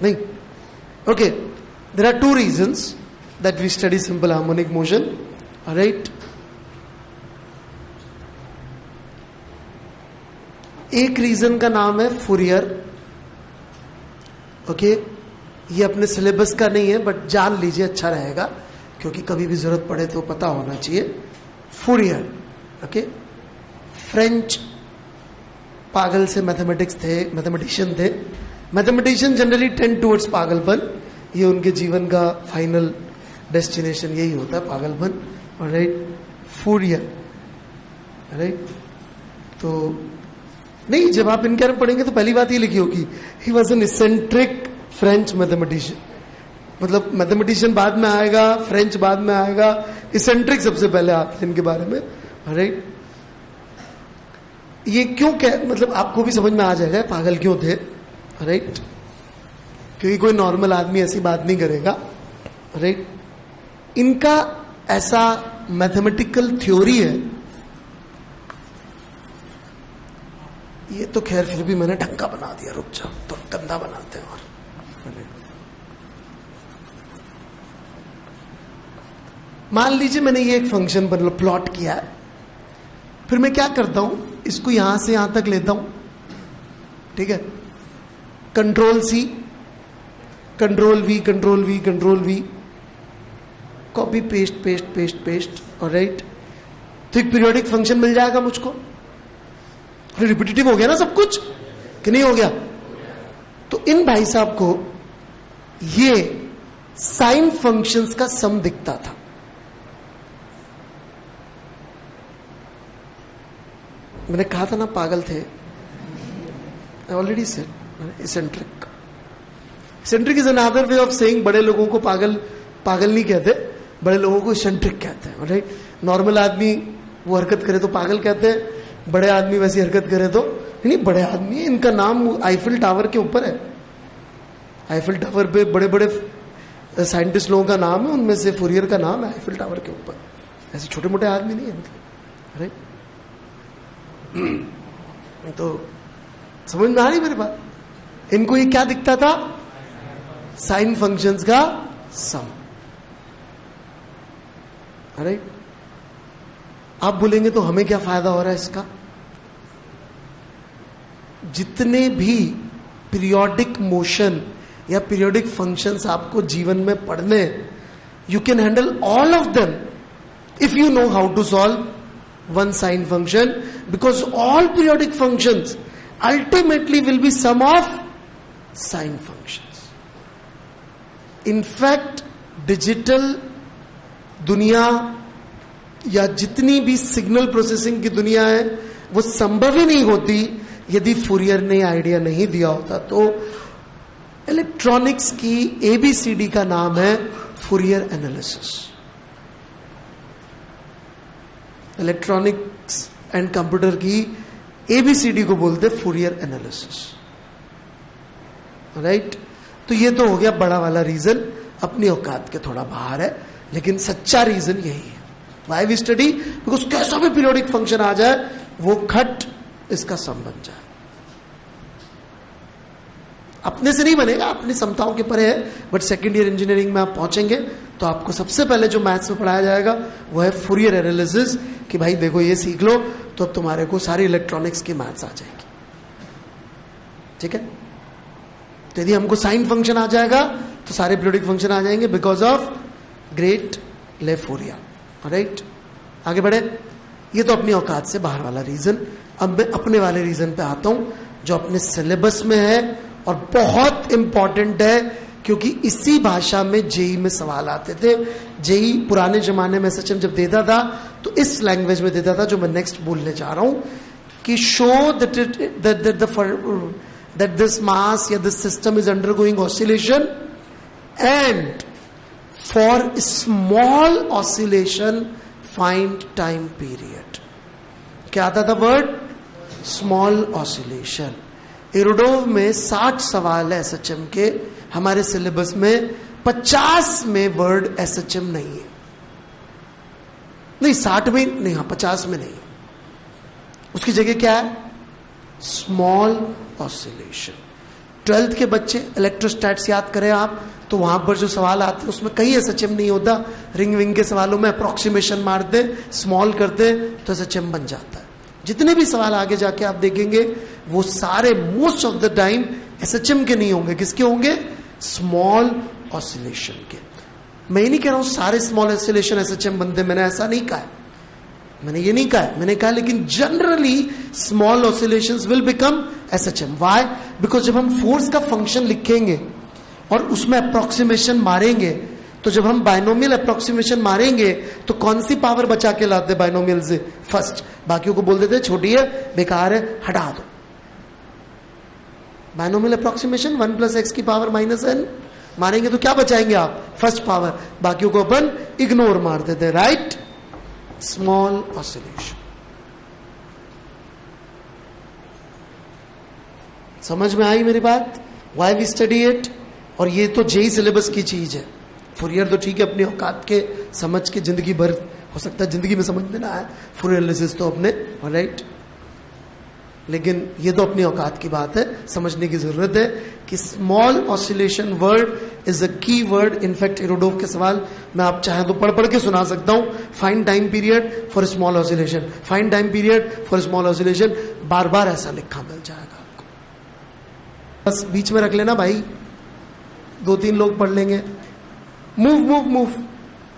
नहीं. Okay, there are two reasons that we study simple harmonic motion. All right. एक reason का नाम है फूरियर. ओके, ये अपने सिलेबस का नहीं है बट जान लीजिए, अच्छा रहेगा, क्योंकि कभी भी जरूरत पड़े तो पता होना चाहिए. फूरियर. ओके, फ्रेंच पागल से मैथमेटिक्स थे, मैथमेटिशियन थे. मैथमेटिशियन जनरली टेंड टुवर्ड्स पागलपन. ये उनके जीवन का फाइनल डेस्टिनेशन यही होता है, पागलपन. Alright, Fourier. राइट, तो नहीं, जब आप इनके बारे में पढ़ेंगे तो पहली बात ये लिखी होगी, he was an eccentric French mathematician. मतलब मैथमेटिशियन बाद में आएगा, फ्रेंच बाद में आएगा, इसेंट्रिक सबसे पहले आते हैं इनके बारे में. राइट, ये क्यों मतलब आपको भी समझ में आ जाएगा पागल क्यों थे. राइट, क्योंकि कोई नॉर्मल आदमी ऐसी बात नहीं करेगा. राइट, इनका ऐसा मैथमेटिकल थ्योरी है. ये तो खैर फिर भी मैंने ढंग का बना दिया, रुक जाओ, तो गंदा बनाते हैं. और मान लीजिए मैंने ये एक फंक्शन मतलब प्लॉट किया है, फिर मैं क्या करता हूं, इसको यहां से यहां तक लेता हूं. ठीक है, control C, control V, control V, control V, copy paste paste paste paste. और राइट, तो एक पीरियोडिक फंक्शन मिल जाएगा मुझको. रिपीटेटिव हो गया ना सब कुछ, कि नहीं हो गया. तो इन भाई साहब को ये साइन फंक्शंस का सम दिखता था. मैंने कहा था ना पागल थे. I already said eccentric. Eccentric is another way of saying, बड़े लोगों को पागल पागल नहीं कहते, बड़े लोगों को इसेंट्रिक कहते हैं. राइट, नॉर्मल आदमी वो हरकत करे तो पागल कहते हैं, बड़े आदमी वैसी हरकत करे तो नहीं. बड़े आदमी, इनका नाम आईफिल टावर के ऊपर है. आईफिल टावर पे बड़े बड़े साइंटिस्ट लोगों का नाम है, उनमें से फूरियर का नाम है आईफिल टावर के ऊपर. ऐसे छोटे मोटे आदमी नहीं है मतलब. राइट, तो समझ में आ रही मेरी बात. इनको ये क्या दिखता था, साइन फंक्शंस का सम. राइट, आप बोलेंगे तो हमें क्या फायदा हो रहा है इसका. जितने भी पीरियोडिक मोशन या पीरियोडिक फंक्शंस आपको जीवन में पढ़ने, you can handle all of them if you know how to solve one sine function, because all periodic functions ultimately will be sum of sine functions. In fact, digital दुनिया या जितनी भी signal processing की दुनिया है वो संभव ही नहीं होती यदि फूरियर ने आइडिया नहीं दिया होता. तो इलेक्ट्रॉनिक्स की एबीसीडी का नाम है Fourier analysis. Electronics and computer की एबीसीडी को बोलते फूरियर एनालिसिस. राइट, तो ये तो हो गया बड़ा वाला रीजन, अपनी औकात के थोड़ा बाहर है, लेकिन सच्चा रीजन यही है. व्हाई वी स्टडी, बिकॉज कैसा भी पीरियोडिक फंक्शन आ जाए वो खट इसका सम बन जाए. अपने से नहीं बनेगा, अपनी क्षमताओं के परे है, बट सेकेंड ईयर इंजीनियरिंग में आप पहुंचेंगे तो आपको सबसे पहले जो मैथ्स में पढ़ाया जाएगा वो है फूरियर एनालिसिस. कि भाई देखो ये सीख लो तो अब तुम्हारे को सारी इलेक्ट्रॉनिक्स की मैथ्स आ जाएगी. ठीक है, तो यदि हमको साइन फंक्शन आ जाएगा तो सारे पीरियोडिक फंक्शन आ जाएंगे बिकॉज ऑफ ग्रेट ले फूरियर. राइट, आगे बढ़े. ये तो अपनी औकात से बाहर वाला रीजन. अब मैं अपने वाले रीजन पे आता हूं जो अपने सिलेबस में है और बहुत इंपॉर्टेंट है, क्योंकि इसी भाषा में जेई में सवाल आते थे. जेई पुराने जमाने में सचिन जब देता था तो इस लैंग्वेज में देता था जो मैं नेक्स्ट बोलने जा रहा हूं, कि शो दैट दिस मास या this system is undergoing oscillation and for small oscillation find time period. क्या आता था वर्ड? Small oscillation. एरोडोव में 60 सवाल है एसएचएम के, हमारे सिलेबस में 50 में वर्ड एसएचएम नहीं है. नहीं 60 में नहीं, हाँ 50 में नहीं. उसकी जगह क्या है? Small oscillation. 12th के बच्चे इलेक्ट्रोस्टैट्स याद करें आप, तो वहां पर जो सवाल आते हैं उसमें कहीं एसएचएम नहीं होता। रिंग विंग के सवालों में अप्रोक्सीमेशन मारते, स्मॉल करते तो एसएचएम बन जाता है। जितने भी सवाल आगे जाके आप देखेंगे वो सारे most of the time SHM के नहीं होंगे, किसके होंगे? स्मॉल ऑसिलेशन के। मैं ये नहीं कह रहा हूं सारे स्मॉल ऑसिलेशन एसएचएम बनते, मैंने ऐसा नहीं कहा है, मैंने ये नहीं कहा है, मैंने कहा लेकिन generally small oscillations will become SHM. Why? Because जब हम फोर्स का फंक्शन लिखेंगे और उसमें अप्रोक्सीमेशन मारेंगे, तो जब हम बाइनोमियल अप्रोक्सीमेशन मारेंगे तो कौन सी पावर बचा के लाते बाइनोमियल से? फर्स्ट। बाकियों को बोल देते छोटी है, बेकार है, हटा दो। बाइनोमियल अप्रोक्सीमेशन 1 + x की पावर -n मारेंगे तो क्या बचाएंगे आप? First power. बाकियों को अपन इग्नोर मार देते, राइट? Small oscillation. समझ में आई मेरी बात? Why we study it? और ये तो जेई सिलेबस की चीज है। फुरियर तो ठीक है, अपनी औकात के समझ के जिंदगी भर हो सकता है जिंदगी में समझ में ना आए फुरियर एनालिसिस तो अपने, राइट, लेकिन ये तो अपनी औकात की बात है, समझने की जरूरत है कि small oscillation word is a की वर्ड। इनफैक्ट इरोडोव के सवाल मैं आप चाहे तो पढ़ के सुना सकता हूं। Find time period for small oscillation, find time period for small oscillation, बार बार ऐसा लिखा मिल जाएगा आपको। बस बीच में रख लेना भाई, 2-3 लोग पढ़ लेंगे। Move move move.